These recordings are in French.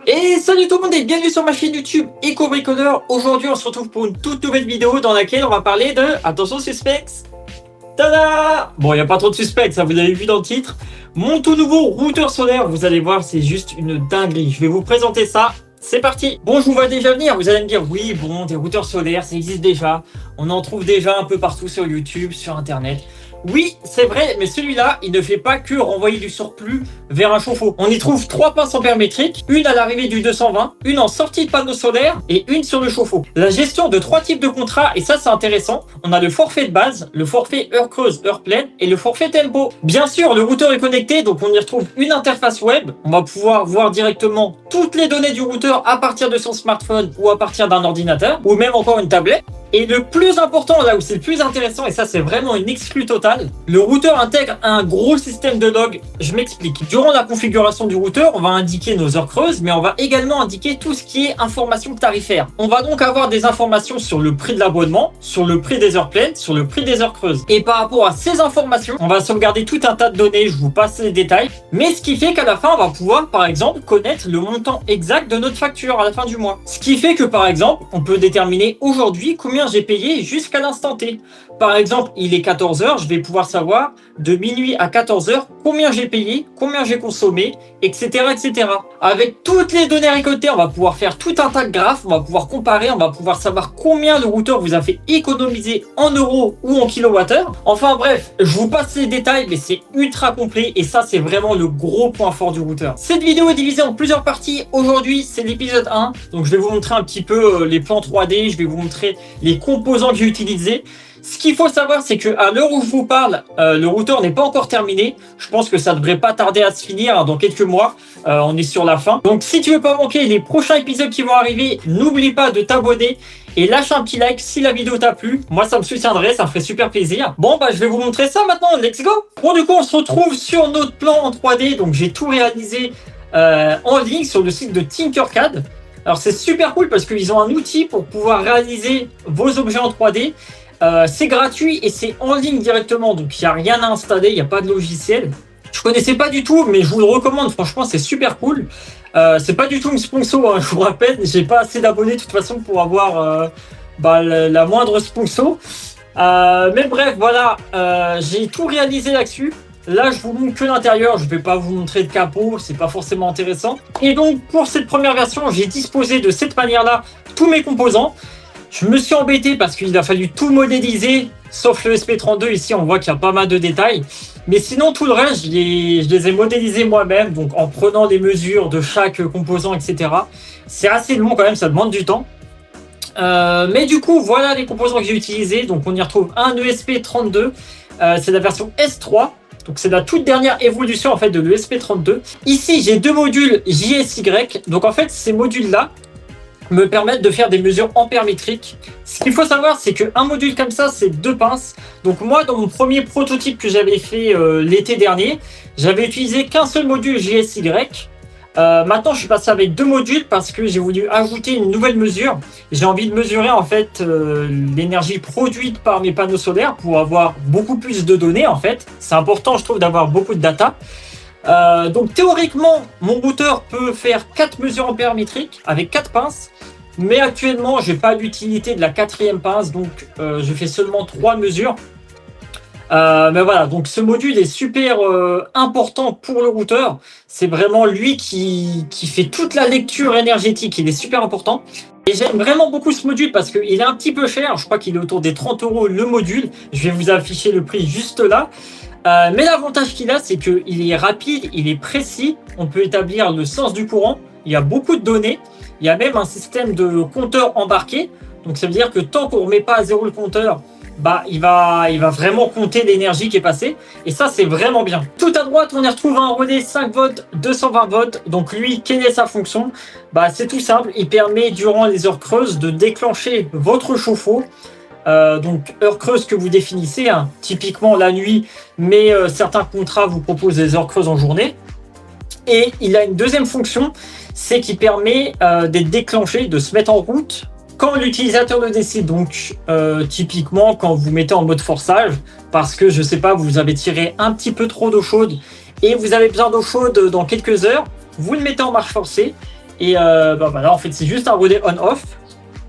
Et salut tout le monde et bienvenue sur ma chaîne YouTube Eco-Bricoleur. Aujourd'hui on se retrouve pour une toute nouvelle vidéo dans laquelle on va parler de... Attention suspense. Tada! Bon, il n'y a pas trop de suspense, vous avez vu dans le titre. Mon tout nouveau routeur solaire, vous allez voir, c'est juste une dinguerie. Je vais vous présenter ça. C'est parti. Bon, je vous vois déjà venir. Vous allez me dire, oui, bon, des routeurs solaires, ça existe déjà. On en trouve déjà un peu partout sur YouTube, sur Internet. Oui, c'est vrai, mais celui-là, il ne fait pas que renvoyer du surplus vers un chauffe-eau. On y trouve 3 pinces ampères-métriques, une à l'arrivée du 220, une en sortie de panneau solaire et une sur le chauffe-eau. La gestion de 3 types de contrats, et ça c'est intéressant, on a le forfait de base, le forfait heure creuse, heure pleine et le forfait tempo. Bien sûr, le routeur est connecté, donc on y retrouve une interface web. On va pouvoir voir directement toutes les données du routeur à partir de son smartphone ou à partir d'un ordinateur, ou même encore une tablette. Et le plus important, là où c'est le plus intéressant, et ça c'est vraiment une exclue totale, le routeur intègre un gros système de log. Je m'explique. Durant la configuration du routeur, on va indiquer nos heures creuses, mais on va également indiquer tout ce qui est information tarifaire. On va donc avoir des informations sur le prix de l'abonnement, sur le prix des heures pleines, sur le prix des heures creuses. Et par rapport à ces informations, on va sauvegarder tout un tas de données, je vous passe les détails, mais ce qui fait qu'à la fin, on va pouvoir, par exemple, connaître le montant exact de notre facture à la fin du mois. Ce qui fait que, par exemple, on peut déterminer aujourd'hui combien j'ai payé jusqu'à l'instant T. Par exemple, il est 14 h, je vais pouvoir savoir de minuit à 14 h combien j'ai payé, combien j'ai consommé, etc., etc. Avec toutes les données récoltées, on va pouvoir faire tout un tas de graphes, on va pouvoir comparer, on va pouvoir savoir combien le routeur vous a fait économiser en euros ou en kilowattheure. Enfin bref, je vous passe les détails, mais c'est ultra complet et ça, c'est vraiment le gros point fort du routeur. Cette vidéo est divisée en plusieurs parties. Aujourd'hui, c'est l'épisode 1, donc je vais vous montrer un petit peu les plans 3D, je vais vous montrer les composants que j'ai utilisés. Ce qu'il faut savoir, c'est qu'à l'heure où je vous parle, le routeur n'est pas encore terminé. Je pense que ça ne devrait pas tarder à se finir dans quelques mois. On est sur la fin. Donc, si tu veux pas manquer les prochains épisodes qui vont arriver, n'oublie pas de t'abonner et lâche un petit like si la vidéo t'a plu. Moi, ça me soutiendrait, ça me ferait super plaisir. Bon, bah, je vais vous montrer ça maintenant. Let's go! Bon, du coup, on se retrouve sur notre plan en 3D. Donc, j'ai tout réalisé en ligne sur le site de Tinkercad. Alors, c'est super cool parce qu'ils ont un outil pour pouvoir réaliser vos objets en 3D. C'est gratuit et c'est en ligne directement, donc il n'y a rien à installer, il n'y a pas de logiciel. Je connaissais pas du tout, mais je vous le recommande, franchement c'est super cool. C'est pas du tout une sponsor, hein, je vous rappelle, j'ai pas assez d'abonnés de toute façon pour avoir la moindre sponsor. Mais bref, voilà, j'ai tout réalisé là-dessus. Là, je vous montre que l'intérieur, je vais pas vous montrer de capot, c'est pas forcément intéressant. Et donc, pour cette première version, j'ai disposé de cette manière-là tous mes composants. Je me suis embêté parce qu'il a fallu tout modéliser, sauf le SP32. Ici, on voit qu'il y a pas mal de détails. Mais sinon, tout le reste, je les ai modélisés moi-même, donc en prenant les mesures de chaque composant, etc. C'est assez long quand même, ça demande du temps. Mais du coup, voilà les composants que j'ai utilisés. Donc, on y retrouve un ESP32. C'est la version S3. Donc, c'est la toute dernière évolution en fait de l'ESP32. Ici, j'ai 2 modules JSY. Donc, en fait, ces modules-là me permettent de faire des mesures ampères-métriques. Ce qu'il faut savoir, c'est qu'un module comme ça, c'est 2 pinces. Donc moi, dans mon premier prototype que j'avais fait l'été dernier, j'avais utilisé qu'un seul module JSY. Maintenant, je suis passé avec 2 modules parce que j'ai voulu ajouter une nouvelle mesure. J'ai envie de mesurer en fait l'énergie produite par mes panneaux solaires pour avoir beaucoup plus de données en fait. C'est important, je trouve, d'avoir beaucoup de data. Donc théoriquement, mon routeur peut faire 4 mesures ampères-métriques avec 4 pinces. Mais actuellement, je n'ai pas l'utilité de la 4e pince, donc je fais seulement 3 mesures. Mais voilà, donc ce module est super important pour le routeur. C'est vraiment lui qui fait toute la lecture énergétique. Il est super important. Et j'aime vraiment beaucoup ce module parce qu'il est un petit peu cher. Je crois qu'il est autour des 30 € le module. Je vais vous afficher le prix juste là. Mais l'avantage qu'il a, c'est qu'il est rapide, il est précis. On peut établir le sens du courant. Il y a beaucoup de données. Il y a même un système de compteur embarqué. Donc ça veut dire que tant qu'on ne remet pas à zéro le compteur, il va vraiment compter l'énergie qui est passée. Et ça, c'est vraiment bien. Tout à droite, on y retrouve un relais 5 volts, 220 volts. Donc lui, quelle est sa fonction? C'est tout simple. Il permet, durant les heures creuses, de déclencher votre chauffe-eau. Donc heure creuse que vous définissez, hein, typiquement la nuit, mais certains contrats vous proposent des heures creuses en journée. Et il a une deuxième fonction, c'est qu'il permet d'être déclenché, de se mettre en route quand l'utilisateur le décide. Donc typiquement quand vous mettez en mode forçage, parce que je sais pas, vous avez tiré un petit peu trop d'eau chaude et vous avez besoin d'eau chaude dans quelques heures, vous le mettez en marche forcée Et voilà, en fait, c'est juste un relais on-off.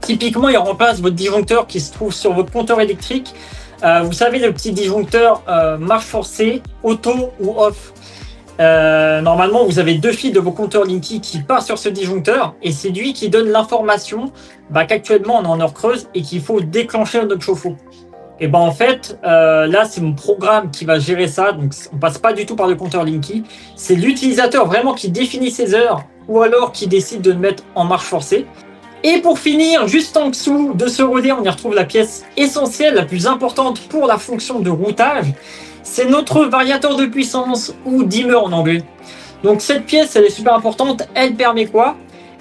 Typiquement, il remplace votre disjoncteur qui se trouve sur votre compteur électrique. Vous savez, le petit disjoncteur marche forcée, auto ou off. Normalement, vous avez 2 fils de vos compteurs Linky qui partent sur ce disjoncteur et c'est lui qui donne l'information qu'actuellement on est en heure creuse et qu'il faut déclencher notre chauffe-eau. Et en fait, là, c'est mon programme qui va gérer ça. Donc, on passe pas du tout par le compteur Linky. C'est l'utilisateur vraiment qui définit ses heures ou alors qui décide de le mettre en marche forcée. Et pour finir, juste en dessous de ce relais, on y retrouve la pièce essentielle, la plus importante pour la fonction de routage. C'est notre variateur de puissance ou dimmer en anglais. Donc cette pièce, elle est super importante. Elle permet quoi?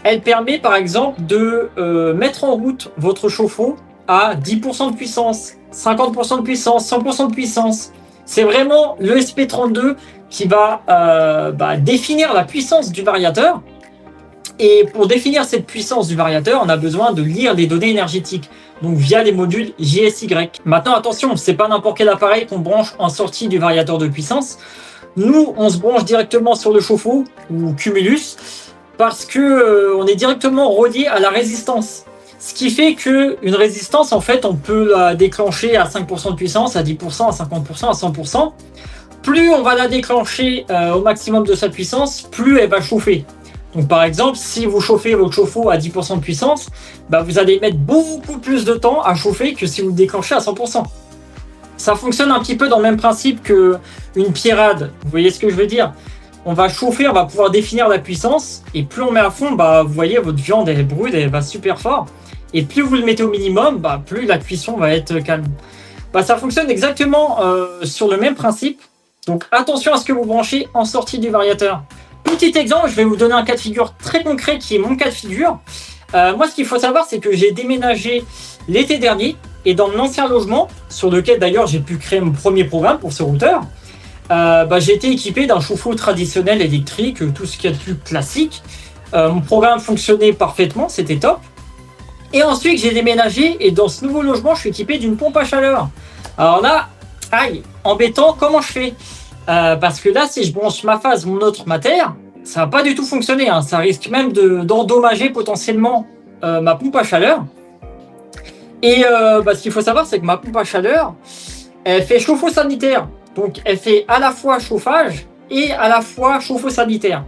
Elle permet par exemple de mettre en route votre chauffe-eau à 10% de puissance, 50% de puissance, 100% de puissance. C'est vraiment le SP32 qui va définir la puissance du variateur. Et pour définir cette puissance du variateur, on a besoin de lire les données énergétiques, donc via les modules JSY. Maintenant, attention, c'est pas n'importe quel appareil qu'on branche en sortie du variateur de puissance. Nous, on se branche directement sur le chauffe-eau ou cumulus parce que on est directement relié à la résistance. Ce qui fait qu'une résistance, en fait, on peut la déclencher à 5% de puissance, à 10%, à 50%, à 100%. Plus on va la déclencher au maximum de sa puissance, plus elle va chauffer. Donc par exemple, si vous chauffez votre chauffe-eau à 10% de puissance, vous allez mettre beaucoup plus de temps à chauffer que si vous le déclenchez à 100%. Ça fonctionne un petit peu dans le même principe qu'une pierrade. Vous voyez ce que je veux dire? On va chauffer, on va pouvoir définir la puissance. Et plus on met à fond, vous voyez, votre viande, elle brûle, elle va super fort. Et plus vous le mettez au minimum, plus la cuisson va être calme. Ça fonctionne exactement sur le même principe. Donc attention à ce que vous branchez en sortie du variateur. Petit exemple, je vais vous donner un cas de figure très concret qui est mon cas de figure. Moi, ce qu'il faut savoir, c'est que j'ai déménagé l'été dernier et dans mon ancien logement, sur lequel d'ailleurs j'ai pu créer mon premier programme pour ce routeur, j'ai été équipé d'un chauffe-eau traditionnel électrique, tout ce qu'il y a de plus classique. Mon programme fonctionnait parfaitement, c'était top. Et ensuite, j'ai déménagé et dans ce nouveau logement, je suis équipé d'une pompe à chaleur. Alors là, embêtant, comment je fais? Parce que là, si je branche ma phase, mon autre terre, ça va pas du tout fonctionner. Ça risque même d'endommager potentiellement ma pompe à chaleur. Et ce qu'il faut savoir, c'est que ma pompe à chaleur, elle fait chauffe-eau sanitaire. Donc, elle fait à la fois chauffage et à la fois chauffe-eau sanitaire.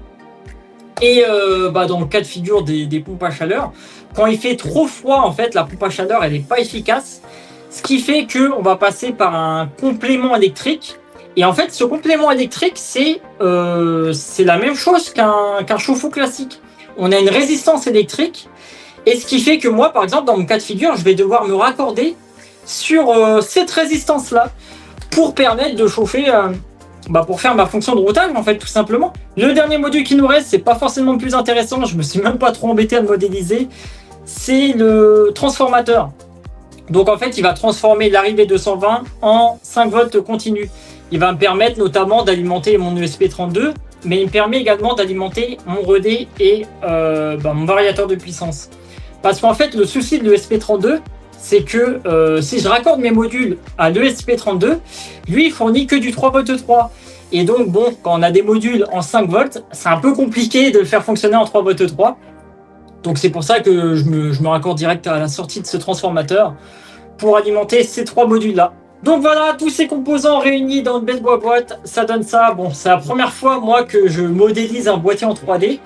Et dans le cas de figure des pompes à chaleur, quand il fait trop froid, en fait, la pompe à chaleur, elle n'est pas efficace. Ce qui fait qu'on va passer par un complément électrique. Et en fait, ce complément électrique, c'est la même chose qu'un chauffe-eau classique. On a une résistance électrique. Et ce qui fait que moi, par exemple, dans mon cas de figure, je vais devoir me raccorder sur cette résistance-là pour permettre de chauffer, pour faire ma fonction de routage, en fait, tout simplement. Le dernier module qui nous reste, c'est pas forcément le plus intéressant. Je me suis même pas trop embêté à le modéliser. C'est le transformateur. Donc, en fait, il va transformer l'arrivée 220 en 5 volts continu. Il va me permettre notamment d'alimenter mon ESP32, mais il me permet également d'alimenter mon relais et mon variateur de puissance. Parce qu'en fait, le souci de l'ESP32, c'est que si je raccorde mes modules à l'ESP32, lui, il fournit que du 3V3. Et donc, quand on a des modules en 5 volts, c'est un peu compliqué de le faire fonctionner en 3V3. Donc, c'est pour ça que je me raccorde direct à la sortie de ce transformateur pour alimenter ces 3 modules-là. Donc voilà, tous ces composants réunis dans une belle boîte, ça donne ça. C'est la première fois, moi, que je modélise un boîtier en 3D.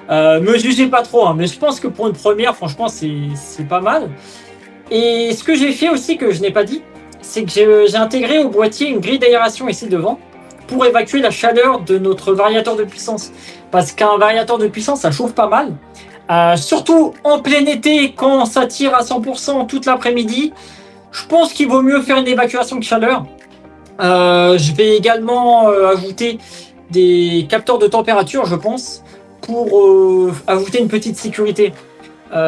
Me jugez pas trop, mais je pense que pour une première, franchement, c'est pas mal. Et ce que j'ai fait aussi, que je n'ai pas dit, c'est que j'ai intégré au boîtier une grille d'aération ici devant pour évacuer la chaleur de notre variateur de puissance. Parce qu'un variateur de puissance, ça chauffe pas mal. Surtout en plein été, quand ça tire à 100% toute l'après-midi. Je pense qu'il vaut mieux faire une évacuation de chaleur. Je vais également ajouter des capteurs de température, je pense, pour ajouter une petite sécurité.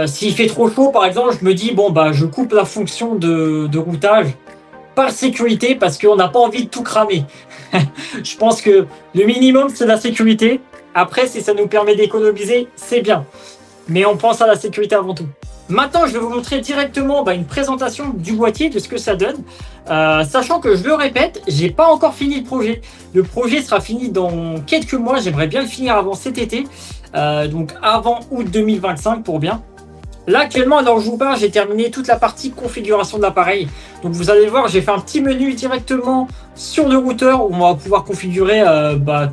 S'il fait trop chaud, par exemple, je me dis, je coupe la fonction de routage par sécurité parce qu'on n'a pas envie de tout cramer. Je pense que le minimum, c'est la sécurité. Après, si ça nous permet d'économiser, c'est bien. Mais on pense à la sécurité avant tout. Maintenant, je vais vous montrer directement une présentation du boîtier, de ce que ça donne. Sachant que, je le répète, j'ai pas encore fini le projet. Le projet sera fini dans quelques mois. J'aimerais bien le finir avant cet été. donc avant août 2025 pour bien. Là actuellement, alors je vous parle, j'ai terminé toute la partie configuration de l'appareil. Donc vous allez voir, j'ai fait un petit menu directement sur le routeur où on va pouvoir configurer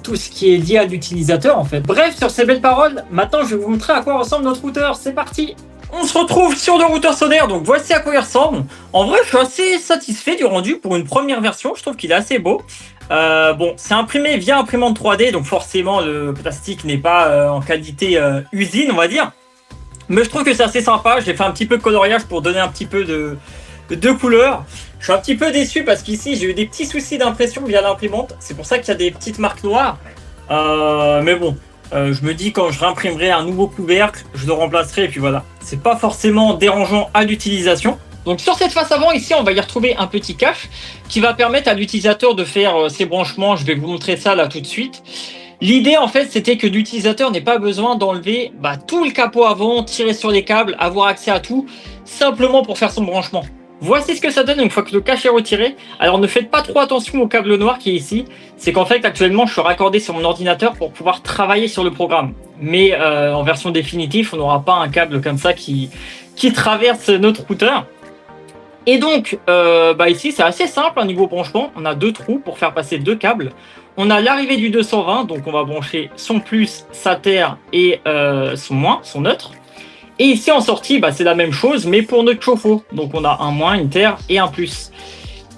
tout ce qui est lié à l'utilisateur en fait. Bref, sur ces belles paroles, maintenant je vais vous montrer à quoi ressemble notre routeur. C'est parti! On se retrouve sur le routeur Soner, donc voici à quoi il ressemble. En vrai, je suis assez satisfait du rendu pour une première version, je trouve qu'il est assez beau. Bon, c'est imprimé via imprimante 3D, donc forcément le plastique n'est pas en qualité usine, on va dire. Mais je trouve que c'est assez sympa, j'ai fait un petit peu de coloriage pour donner un petit peu de couleur. Je suis un petit peu déçu parce qu'ici j'ai eu des petits soucis d'impression via l'imprimante, c'est pour ça qu'il y a des petites marques noires. Mais bon. Je me dis quand je réimprimerai un nouveau couvercle, je le remplacerai et puis voilà. C'est pas forcément dérangeant à l'utilisation. Donc sur cette face avant ici, on va y retrouver un petit cache qui va permettre à l'utilisateur de faire ses branchements. Je vais vous montrer ça là tout de suite. L'idée en fait c'était que l'utilisateur n'ait pas besoin d'enlever tout le capot avant, tirer sur les câbles, avoir accès à tout, simplement pour faire son branchement. Voici ce que ça donne une fois que le cache est retiré. Alors ne faites pas trop attention au câble noir qui est ici. C'est qu'en fait actuellement je suis raccordé sur mon ordinateur pour pouvoir travailler sur le programme. Mais en version définitive on n'aura pas un câble comme ça qui traverse notre routeur. Et donc ici c'est assez simple au niveau branchement. On a deux trous pour faire passer deux câbles. On a l'arrivée du 220, donc on va brancher son plus, sa terre et son moins, son neutre. Et ici en sortie, c'est la même chose, mais pour notre chauffe-eau. Donc on a un moins, une terre et un plus.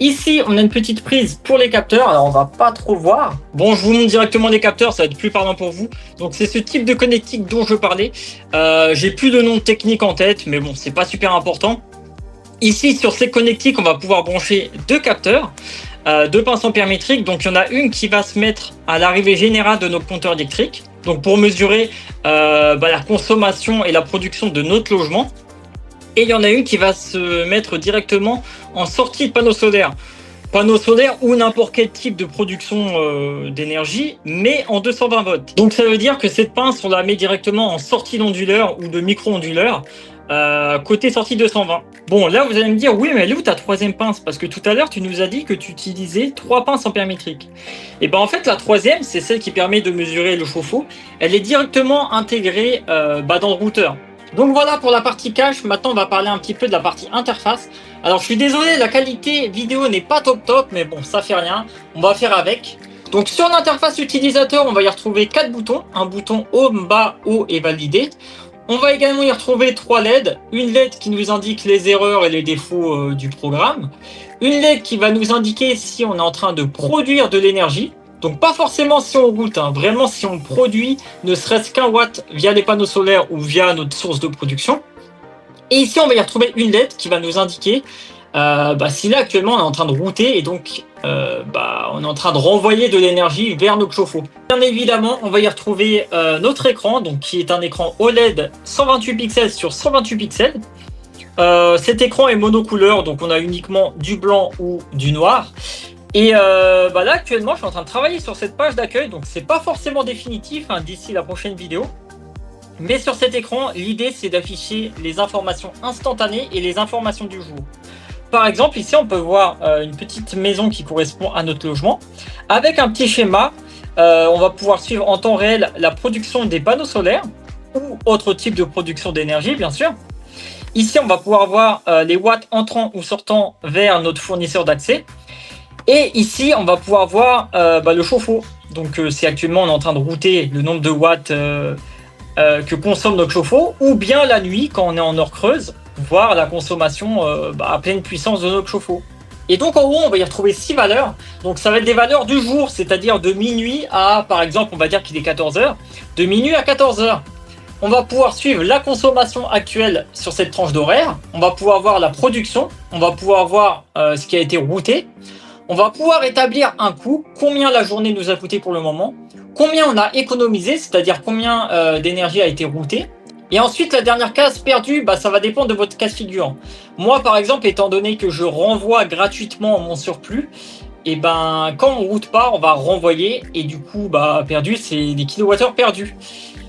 Ici, on a une petite prise pour les capteurs. Alors on va pas trop voir. Bon, je vous montre directement les capteurs, ça va être plus parlant pour vous. Donc c'est ce type de connectique dont je parlais. J'ai plus de nom technique en tête, mais bon, c'est pas super important. Ici, sur ces connectiques, on va pouvoir brancher deux capteurs. Deux pinces ampères-métriques, donc il y en a une qui va se mettre à l'arrivée générale de nos compteurs électriques, donc pour mesurer la consommation et la production de notre logement, et il y en a une qui va se mettre directement en sortie de panneau solaire ou n'importe quel type de production d'énergie, mais en 220 volts. Donc ça veut dire que cette pince, on la met directement en sortie d'onduleur ou de micro-onduleur, côté sortie 220. Bon, là vous allez me dire, oui mais elle est où ta troisième pince? Parce que tout à l'heure tu nous as dit que tu utilisais trois pinces ampères-métriques. Et en fait la troisième, c'est celle qui permet de mesurer le chauffe-eau. Elle est directement intégrée dans le routeur. Donc voilà pour la partie cache. Maintenant on va parler un petit peu de la partie interface. Alors je suis désolé, la qualité vidéo n'est pas top, mais bon ça fait rien, on va faire avec. Donc sur l'interface utilisateur, on va y retrouver 4 boutons. Un bouton home, bas, haut et valider. On va également y retrouver 3 LED. Une LED qui nous indique les erreurs et les défauts du programme. Une LED qui va nous indiquer si on est en train de produire de l'énergie. Donc pas forcément si on route, vraiment si on produit ne serait-ce qu'un watt via les panneaux solaires ou via notre source de production. Et ici on va y retrouver une LED qui va nous indiquer si là actuellement on est en train de router et donc on est en train de renvoyer de l'énergie vers notre chauffe-eau. Bien évidemment, on va y retrouver notre écran, donc qui est un écran OLED 128 pixels sur 128 pixels. Cet écran est monocouleur, donc on a uniquement du blanc ou du noir. Et là actuellement, je suis en train de travailler sur cette page d'accueil, donc c'est pas forcément définitif d'ici la prochaine vidéo. Mais sur cet écran, l'idée c'est d'afficher les informations instantanées et les informations du jour. Par exemple, ici on peut voir une petite maison qui correspond à notre logement. Avec un petit schéma, on va pouvoir suivre en temps réel la production des panneaux solaires ou autre type de production d'énergie, bien sûr. Ici, on va pouvoir voir les watts entrant ou sortant vers notre fournisseur d'accès. Et ici, on va pouvoir voir le chauffe-eau. Donc, c'est actuellement, on est en train de router le nombre de watts que consomme notre chauffe-eau, ou bien la nuit, quand on est en heure creuse, voir la consommation à pleine puissance de notre chauffe-eau. Et donc en haut, on va y retrouver 6 valeurs. Donc ça va être des valeurs du jour, c'est-à-dire de minuit à, par exemple, on va dire qu'il est 14h, de minuit à 14h. On va pouvoir suivre la consommation actuelle sur cette tranche d'horaire. On va pouvoir voir la production. On va pouvoir voir ce qui a été routé. On va pouvoir établir un coût, combien la journée nous a coûté pour le moment, combien on a économisé, c'est-à-dire combien d'énergie a été routée. Et ensuite, la dernière case perdue, ça va dépendre de votre cas figurant. Moi, par exemple, étant donné que je renvoie gratuitement mon surplus, et quand on route pas, on va renvoyer et du coup, perdu, c'est des kilowattheures perdus.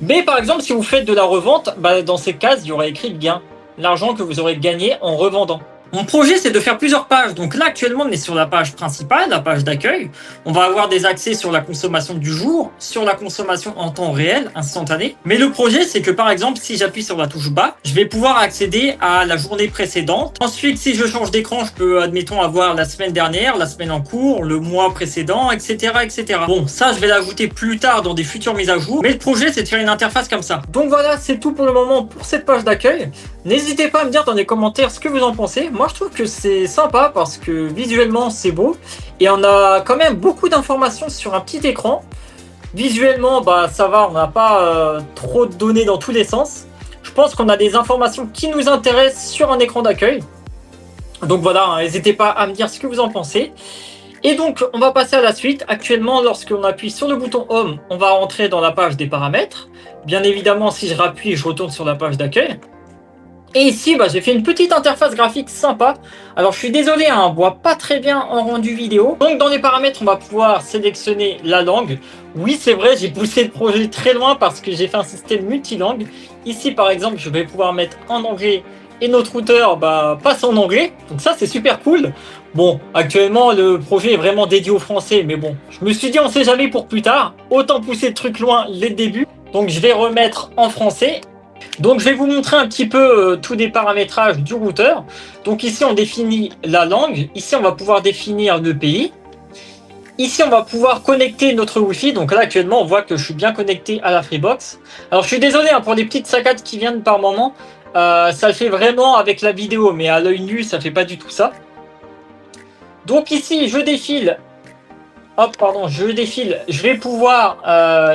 Mais par exemple, si vous faites de la revente, dans ces cases, il y aura écrit gain, l'argent que vous aurez gagné en revendant. Mon projet, c'est de faire plusieurs pages. Donc là, actuellement, on est sur la page principale, la page d'accueil. On va avoir des accès sur la consommation du jour, sur la consommation en temps réel, instantané. Mais le projet, c'est que par exemple, si j'appuie sur la touche bas, je vais pouvoir accéder à la journée précédente. Ensuite, si je change d'écran, je peux, admettons, avoir la semaine dernière, la semaine en cours, le mois précédent, etc., etc. Bon, ça, je vais l'ajouter plus tard dans des futures mises à jour. Mais le projet, c'est de faire une interface comme ça. Donc voilà, c'est tout pour le moment pour cette page d'accueil. N'hésitez pas à me dire dans les commentaires ce que vous en pensez. Moi, je trouve que c'est sympa parce que visuellement, c'est beau. Et on a quand même beaucoup d'informations sur un petit écran. Visuellement, bah, ça va, on n'a pas trop de données dans tous les sens. Je pense qu'on a des informations qui nous intéressent sur un écran d'accueil. Donc voilà, hein, n'hésitez pas à me dire ce que vous en pensez. Et donc, on va passer à la suite. Actuellement, lorsqu'on appuie sur le bouton Home, on va rentrer dans la page des paramètres. Bien évidemment, si je rappuie, je retourne sur la page d'accueil. Et ici, bah, j'ai fait une petite interface graphique sympa. Alors, je suis désolé, hein, on ne voit pas très bien en rendu vidéo. Donc, dans les paramètres, on va pouvoir sélectionner la langue. Oui, c'est vrai, j'ai poussé le projet très loin parce que j'ai fait un système multilangue. Ici, par exemple, je vais pouvoir mettre en anglais et notre routeur passe en anglais. Donc ça, c'est super cool. Bon, actuellement, le projet est vraiment dédié au français. Mais bon, je me suis dit, on sait jamais pour plus tard. Autant pousser le truc loin dès le début. Donc, je vais remettre en français. Donc, je vais vous montrer un petit peu tous les paramétrages du routeur. Donc, ici, on définit la langue. Ici, on va pouvoir définir le pays. Ici, on va pouvoir connecter notre Wi-Fi. Donc là, actuellement, on voit que je suis bien connecté à la Freebox. Alors, je suis désolé hein, pour les petites saccades qui viennent par moment. Ça le fait vraiment avec la vidéo, mais à l'œil nu, ça fait pas du tout ça. Donc ici, je défile. Hop, pardon, je défile. Je vais pouvoir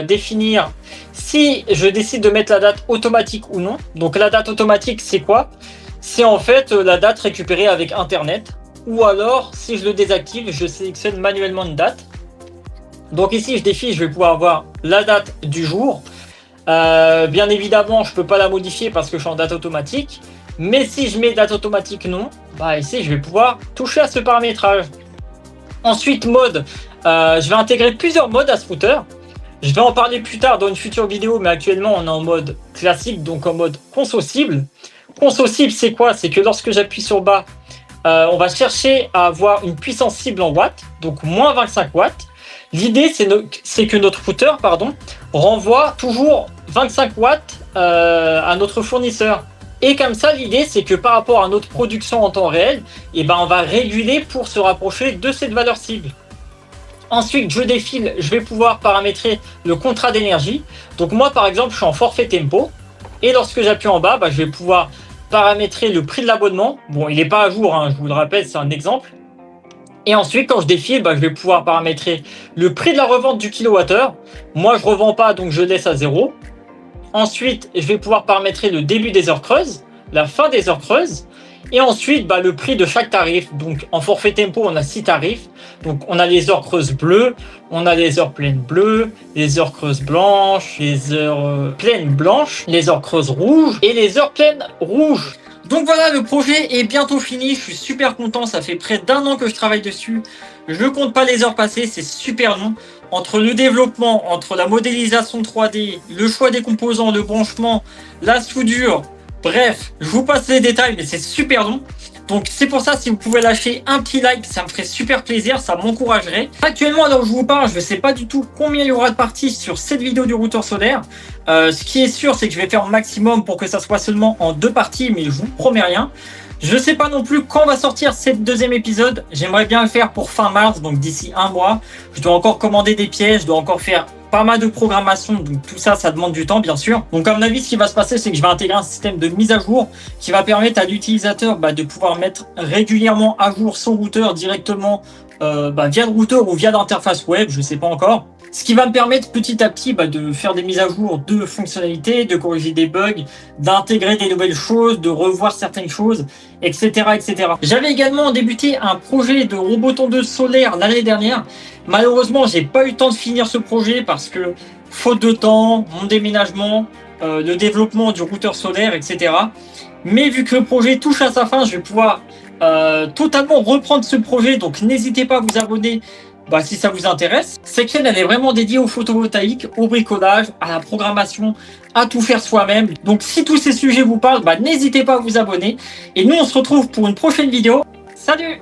définir si je décide de mettre la date automatique ou non. Donc la date automatique, c'est quoi? C'est en fait la date récupérée avec Internet. Ou alors, si je le désactive, je sélectionne manuellement une date. Donc ici, je défile, je vais pouvoir avoir la date du jour. Bien évidemment, je peux pas la modifier parce que je suis en date automatique. Mais si je mets date automatique non, bah ici, je vais pouvoir toucher à ce paramétrage. Ensuite, mode. Je vais intégrer plusieurs modes à ce routeur. Je vais en parler plus tard dans une future vidéo, mais actuellement, on est en mode classique, donc en mode console cible. Console cible, c'est quoi? C'est que lorsque j'appuie sur bas, on va chercher à avoir une puissance cible en watts, donc moins 25 watts. L'idée, c'est que notre routeur renvoie toujours 25 watts à notre fournisseur. Et comme ça, l'idée, c'est que par rapport à notre production en temps réel, on va réguler pour se rapprocher de cette valeur cible. Ensuite, je défile, je vais pouvoir paramétrer le contrat d'énergie. Donc moi, par exemple, je suis en forfait tempo. Et lorsque j'appuie en bas, je vais pouvoir paramétrer le prix de l'abonnement. Bon, il n'est pas à jour, hein, je vous le rappelle, c'est un exemple. Et ensuite, quand je défile, je vais pouvoir paramétrer le prix de la revente du kilowattheure. Moi, je ne revends pas, donc je laisse à 0. Ensuite, je vais pouvoir paramétrer le début des heures creuses, la fin des heures creuses. Et ensuite, le prix de chaque tarif. Donc, en forfait tempo, on a 6 tarifs. Donc, on a les heures creuses bleues, on a les heures pleines bleues, les heures creuses blanches, les heures pleines blanches, les heures creuses rouges et les heures pleines rouges. Donc voilà, le projet est bientôt fini. Je suis super content. Ça fait près d'1 an que je travaille dessus. Je ne compte pas les heures passées. C'est super long. Entre le développement, entre la modélisation 3D, le choix des composants, le branchement, la soudure. Bref, je vous passe les détails, mais c'est super long. Donc c'est pour ça, si vous pouvez lâcher un petit like, ça me ferait super plaisir, ça m'encouragerait. Actuellement, alors je vous parle, je ne sais pas du tout combien il y aura de parties sur cette vidéo du routeur solaire. Ce qui est sûr, c'est que je vais faire au maximum pour que ça soit seulement en 2 parties, mais je vous promets rien. Je ne sais pas non plus quand va sortir cette deuxième épisode. J'aimerais bien le faire pour fin mars, donc d'ici 1 mois. Je dois encore commander des pièces, je dois encore faire pas mal de programmation, donc tout ça, ça demande du temps, bien sûr. Donc à mon avis, ce qui va se passer, c'est que je vais intégrer un système de mise à jour qui va permettre à l'utilisateur de pouvoir mettre régulièrement à jour son routeur directement via le routeur ou via l'interface web, je ne sais pas encore. Ce qui va me permettre petit à petit de faire des mises à jour de fonctionnalités, de corriger des bugs, d'intégrer des nouvelles choses, de revoir certaines choses, etc. etc. J'avais également débuté un projet de robot tondeuse solaire l'année dernière. Malheureusement, j'ai pas eu le temps de finir ce projet parce que faute de temps, mon déménagement, le développement du routeur solaire, etc. Mais vu que le projet touche à sa fin, je vais pouvoir totalement reprendre ce projet. Donc n'hésitez pas à vous abonner bah, si ça vous intéresse. Cette chaîne, elle est vraiment dédiée au photovoltaïque, au bricolage, à la programmation, à tout faire soi-même. Donc si tous ces sujets vous parlent, bah, n'hésitez pas à vous abonner. Et nous, on se retrouve pour une prochaine vidéo. Salut!